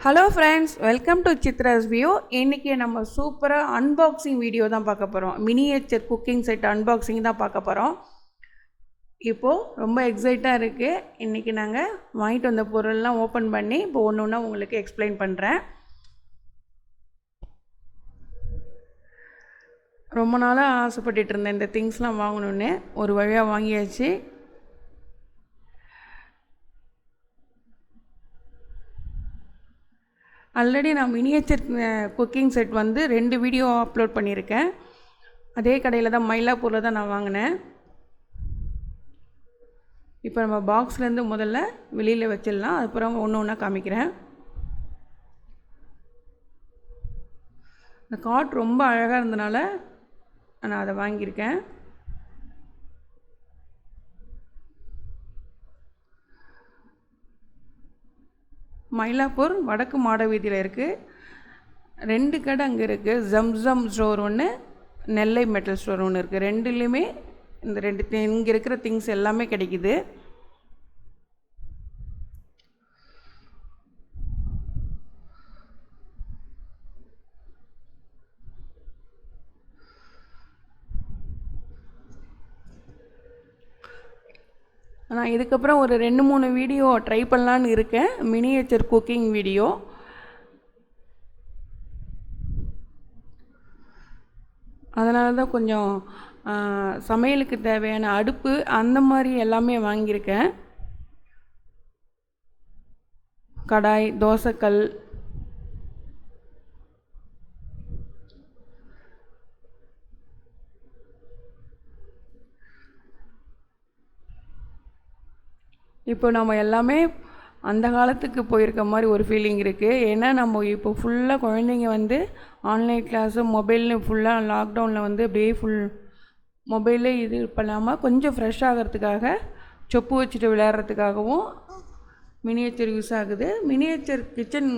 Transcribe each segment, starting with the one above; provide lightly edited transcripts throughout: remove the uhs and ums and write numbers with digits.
Hello friends, welcome to Chitra's View. இன்னைக்கு நம்ம சூப்பரா அன்பாக்சிங் வீடியோ தான் பார்க்க போறோம். மினியேச்சர் குக்கிங் செட் அன்பாக்சிங் தான் பார்க்க போறோம். இப்போ ரொம்ப எக்ஸைட்டா இருக்கு. இன்னைக்கு நாங்க வாங்கிட்டு வந்த பொருள்லாம் ஓபன் பண்ணி இப்போ ஒவ்வொண்ணா உங்களுக்கு எக்ஸ்பிளைன் பண்றேன். ரொம்ப நாளா ஆசைப்பட்டுட்டு இருந்தேன் இந்த திங்ஸ்லாம் வாங்கணும்னு. ஒரு வழியா வாங்கியாச்சு. ஆல்ரெடி நான் மினியேச்சர் குக்கிங் செட் வந்து 2 வீடியோ அப்லோட் பண்ணியிருக்கேன். அதே கடையில் தான் மயிலாப்பூரில் தான் நான் வாங்கினேன். இப்போ நம்ம பாக்ஸ்லேருந்து முதல்ல வெளியில் வச்சிடலாம். அதுக்கப்புறம் ஒன்று ஒன்றா காமிக்கிறேன். இந்த கார்ட் ரொம்ப அழகாக இருந்தனால நான் அதை வாங்கியிருக்கேன். மயிலாப்பூர் வடக்கு மாட வீதியில் இருக்குது. 2 கடை அங்கே இருக்குது. ஜம்சம் ஸ்டோர் ஒன்று, நெல்லை மெட்டல் ஸ்டோர் ஒன்று இருக்குது. ரெண்டுலேயுமே இந்த 2 இங்கே இருக்கிற திங்ஸ் எல்லாமே கிடைக்குது. நான் இதுக்கப்புறம் ஒரு 2-3 வீடியோ ட்ரை பண்ணலான்னு இருக்கேன். Miniature cooking video. அதனால தான் கொஞ்சம் சமையலுக்கு தேவையான அடுப்பு அந்த மாதிரி எல்லாமே வாங்கியிருக்கேன். கடாய், தோசைக்கல், இப்போ நம்ம எல்லாமே அந்த காலத்துக்கு போயிருக்க மாதிரி ஒரு ஃபீலிங் இருக்குது. ஏன்னா நம்ம இப்போ ஃபுல்லாக குழந்தைங்க வந்து ஆன்லைன் கிளாஸு மொபைல்னு ஃபுல்லாக லாக்டவுனில் வந்து அப்படியே ஃபுல் மொபைலே இது பண்ணாமல் கொஞ்சம் ஃப்ரெஷ் ஆகிறதுக்காக சொப்பு வச்சுட்டு விளையாடுறதுக்காகவும் மினியேச்சர் யூஸ் ஆகுது. மினியேச்சர் கிச்சன்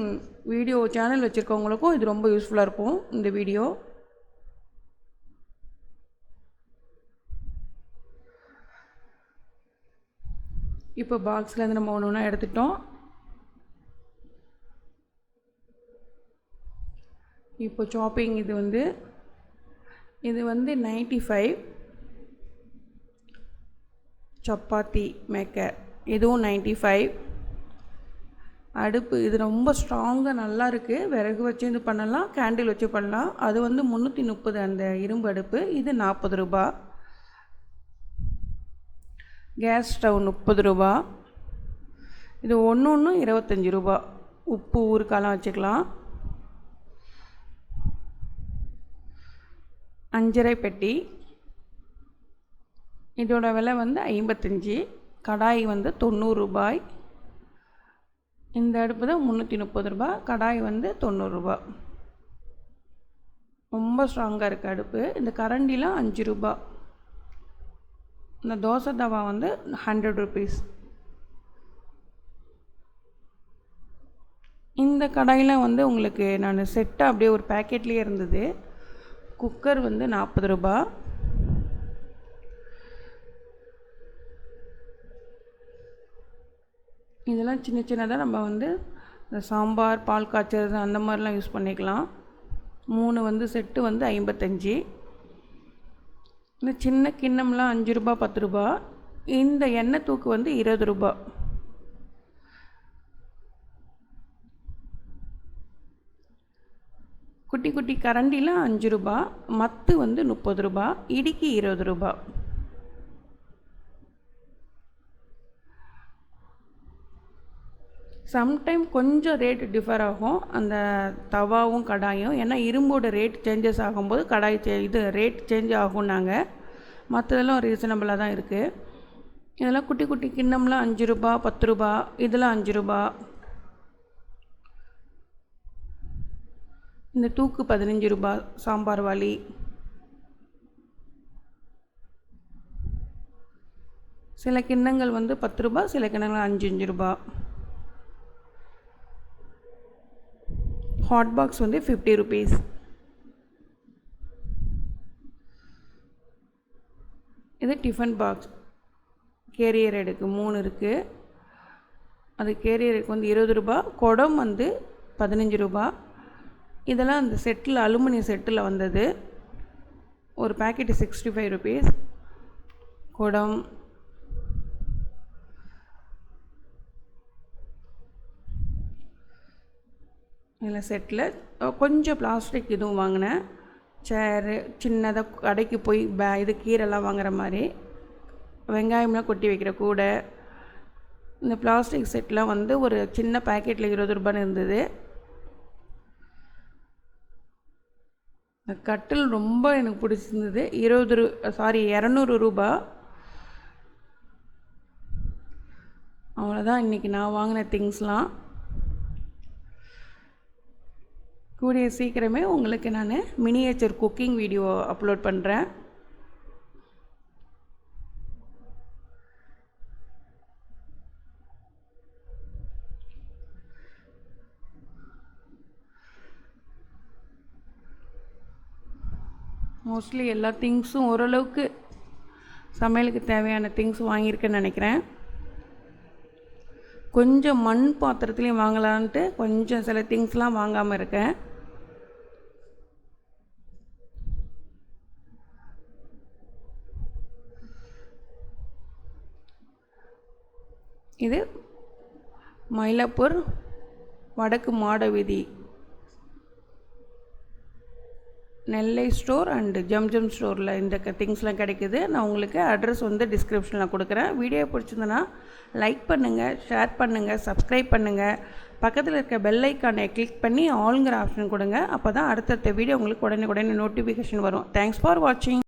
வீடியோ சேனல் வச்சுருக்கவங்களுக்கும் இது ரொம்ப யூஸ்ஃபுல்லாக இருக்கும் இந்த வீடியோ. இப்போ பாக்ஸ்லேருந்து நம்ம ஒன்று ஒன்றா எடுத்துட்டோம். இப்போ ஷாப்பிங் இது வந்து 95 சப்பாத்தி மேக்கர், இதுவும் 95. அடுப்பு இது ரொம்ப ஸ்ட்ராங்காக நல்லா இருக்குது. விறகு வச்சு இது பண்ணலாம், கேண்டில் வச்சு பண்ணலாம். அது வந்து 330 அந்த இரும்பு அடுப்பு. இது 40 ரூபா. கேஸ் ஸ்டவ் 30 ரூபா. இது ஒன்று 25 ரூபா. உப்பு ஊறுகாலாம் வச்சுக்கலாம். 5 பெட்டி. இதோட விலை வந்து 55. கடாய் வந்து 90 ரூபாய். இந்த அடுப்பு தான் 330 ரூபா. கடாய் வந்து 90 ரூபா. ரொம்ப ஸ்ட்ராங்காக இருக்குது அடுப்பு. இந்த கரண்டிலாம் 5 ரூபா. இந்த தோசை தவா வந்து 100 ருபீஸ். இந்த கடாயில் வந்து உங்களுக்கு நான் செட்டாக அப்படியே ஒரு பேக்கெட்லேயே இருந்தது. குக்கர் வந்து 40 ரூபா. இதெல்லாம் சின்ன சின்னதாக நம்ம வந்து இந்த சாம்பார், பால் காய்ச்சறது அந்த மாதிரிலாம் யூஸ் பண்ணிக்கலாம். 3 வந்து செட்டு வந்து 55. இந்த சின்ன கிண்ணம்லாம் 5 ரூபா 10 ரூபா. இந்த எண்ணெய் தூக்கு வந்து 20 ரூபா. குட்டி குட்டி கரண்டிலாம் 5 ரூபா. மத்து வந்து 30 ரூபா. இடிக்கி 20 ரூபா. சம்டைம் கொஞ்சம் ரேட் டிஃபர் ஆகும் அந்த தவாவும் கடாயும். ஏன்னா இரும்போட ரேட் சேஞ்சஸ் ஆகும்போது கடாய் இது ரேட் சேஞ்ச் ஆகும்னாங்க. மற்றதெல்லாம் ரீசனபிளாக தான் இருக்குது. இதெல்லாம் குட்டி குட்டி கிண்ணம்லாம் 5 ரூபா 10 ரூபா. இதெல்லாம் 5 ரூபா. இந்த தூக்கு 15 ரூபா. சாம்பார் வாளி. சில கிண்ணங்கள் வந்து 10 ரூபா, சில கிண்ணங்கள் 5 ரூபா. ஹாட் பாக்ஸ் வந்து 50 ருபீஸ். இது டிஃபன் பாக்ஸ். கேரியர் எடுக்கு 3 இருக்குது. அது கேரியருக்கு வந்து 20 ரூபா. குடம் வந்து 15 ரூபா. இதெல்லாம் அந்த செட்டில் அலுமினியம் செட்டில் வந்தது. ஒரு பேக்கெட்டு 65 ருபீஸ். குடம், இதில் செட்டில் கொஞ்சம் பிளாஸ்டிக் இதுவும் வாங்கினேன். சேரு, சின்னதாக கடைக்கு போய் இது கீரைலாம் வாங்குற மாதிரி, வெங்காயம்லாம் கொட்டி வைக்கிற கூடை. இந்த பிளாஸ்டிக் செட்லாம் வந்து ஒரு சின்ன பேக்கெட்டில் 20 ரூபான்னு இருந்தது. இந்த கட்டில் ரொம்ப எனக்கு பிடிச்சிருந்தது. 200 ரூபா. அவ்வளோதான் இன்றைக்கி நான் வாங்கின திங்ஸ்லாம். கூடிய சீக்கிரமே உங்களுக்கு நான் மினியேச்சர் குக்கிங் வீடியோ அப்லோட் பண்ணுறேன். மோஸ்ட்லி எல்லா திங்ஸும் ஓரளவுக்கு சமையலுக்கு தேவையான திங்ஸ் வாங்கியிருக்கேன்னு நினைக்கிறேன். கொஞ்சம் மண் பாத்திரத்துலேயும் வாங்கலான்ட்டு கொஞ்சம் சில திங்ஸ்லாம் வாங்காமல் இருக்கேன். இது மயிலாப்பூர் வடக்கு மாட வீதி நெல்லை ஸ்டோர் அண்டு ஜம்ஜம் ஸ்டோரில் இந்த திங்ஸ்லாம் கிடைக்குது. நான் உங்களுக்கு அட்ரஸ் வந்து டிஸ்கிரிப்ஷனில் கொடுக்குறேன். வீடியோ பிடிச்சிருந்தனா லைக் பண்ணுங்கள், ஷேர் பண்ணுங்கள், சப்ஸ்கிரைப் பண்ணுங்கள். பக்கத்தில் இருக்க பெல் ஐக்கானை கிளிக் பண்ணி ஆளுங்கிற ஆப்ஷன் கொடுங்க. அப்போ தான் அடுத்தடுத்த வீடியோ உங்களுக்கு உடனே நோட்டிஃபிகேஷன் வரும். தேங்க்ஸ் ஃபார் வாட்சிங்.